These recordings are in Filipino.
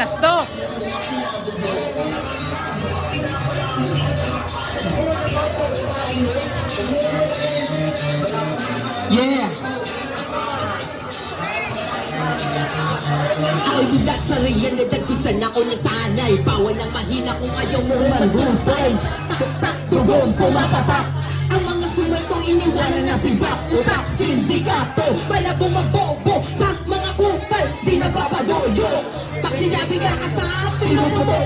Lakas to. Yeah. Ako'y bilat sa realidad kung saan ako nasanay. Bawal ang mahina kung ayaw mo manghusay. Tak-tak, tugong, pumatatak. Ang mga sumalto iniwanan na si Bak, utak, sindikato. Balabong mabobo sa mga kupal, di napapadoyo. Pag sinabi ka sa pinuputo,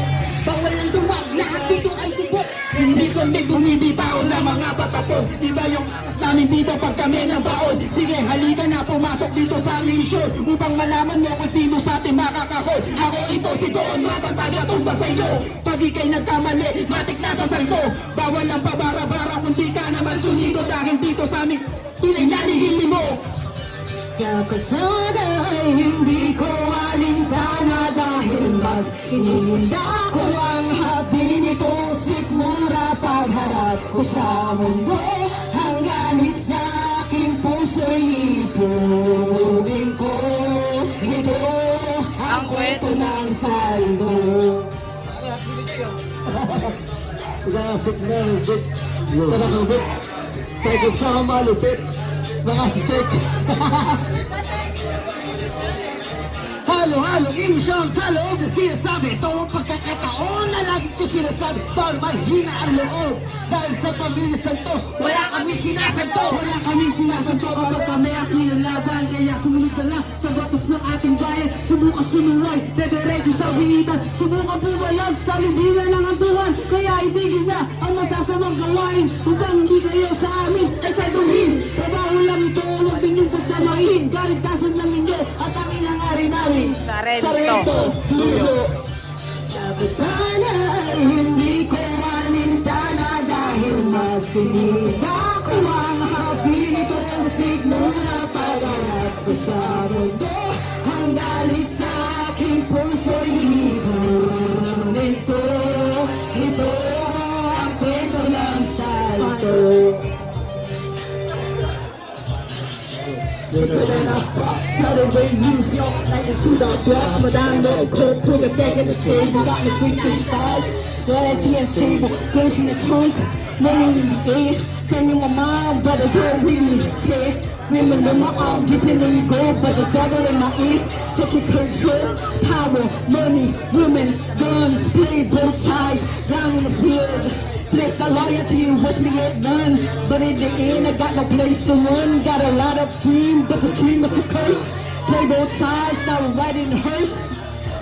bawal ang duwag, lahat dito ay subok. Hindi kami bumibitaw na mga patapon. Iba yung akas namin dito pag kami ng baon. Sige, halika na, pumasok dito sa aming show upang malaman mo kung sino sa ating makakahol. Ako ito si Don, mapagpagatumba sa iyo. Pag ikay nagkamali, matik na kasalto. Bawal ang pabara-bara kung di ka naman sunido. Dahil dito sa aming tunay na lihim mo. Sa kasada ay hindi ko alintana dahil mas iniinda ko ang habi nito. Sikmura pagharap ko sa mundo. Ang galit sa aking puso'y ipunin ko. Ito ang kwento ng saldo. Mga 6 na bit. Talagang bit. Sakip sa kamalupit. Mga sik. Halo-halo, imisyon sa loob na sinasabi. Ito ang pagkakataon na lagi ko sinasabi. Bawal mahina ang loob. Dahil sa pabilisan to, wala kami sinasanto. Wala kami sinasanto kapag kami ang kinalaban. Kaya sumunod na lang sa batas ng ating bayan. Subukan sumuway, dederecho sa bihitan. Subukan bumalag sa libingan ng antuan. Kaya itigil na ang masasamang gawain. Upang hindi kayo sa amin ay saduhin. Trabaho lang ito, huwag ninyong pasamahin. Kaligtasan lang ninyo at ang inangari namin. Sarento, dulo. Sabi sana ay hindi ko alintana dahil mas sinida ko ang habi nito. Sigmura pagharap ko sa mundo. Ang galit sa aking puso'y ipunin ko. Ito ang kwento ng salto. Started with New York, like to the block. Madame no cold, put it back in the table. Got me sweet to the side. Loyalty and stable, girls in the trunk, money in the air. Send you my mom, but I don't really care. Women in my arm, dipping in gold, but the devil in my ear. Taking control, power, money, women, guns, play both sides. Down in the blood. Flip the loyalty and watch me get done. But in the end, I got no place to run. Got a lot of dreams, but the dream was a curse. Play both sides, now I'm riding the hearse.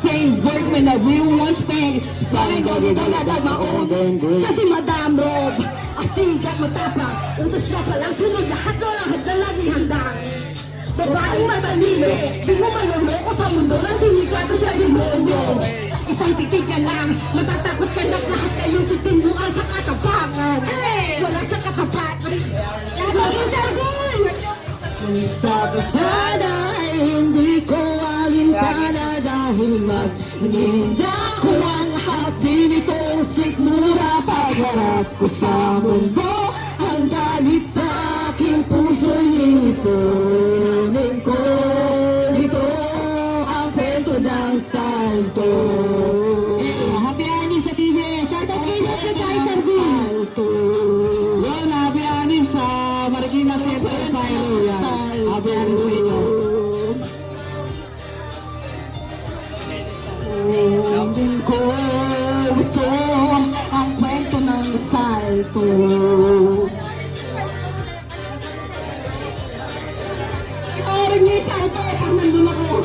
Ain't work when the real one's bang. Spying on it, I got my own damn grade. Siya si Madame Rob, I think got matapang. Utos na palang sunod, lahat na lagi handang. Babaeng matalino, di mo manloloko sa mundo na sinikato siya demonyo. Isang titig ka lang, matatakot ka na lahat kayo titinduan sa katapangan. Wala siyang katapat. Laging sargon! Sa kasada ay hindi ko alintana dahil mas hininda ko ang habi nito. Sikmura pagharap ko sa mundo. Ang galit sa aking puso'y ipunin ko. Ito ang kwento ng santo. Happy Anim sa TV. Shout out kayo sa Kay Santo. Yan, happy Anim sa Marikina Central Cairo. Yan, happy Anim sa inyo. Ipunin ko. Ito ang kwento ng salto. Parang may salto pag nandun ako.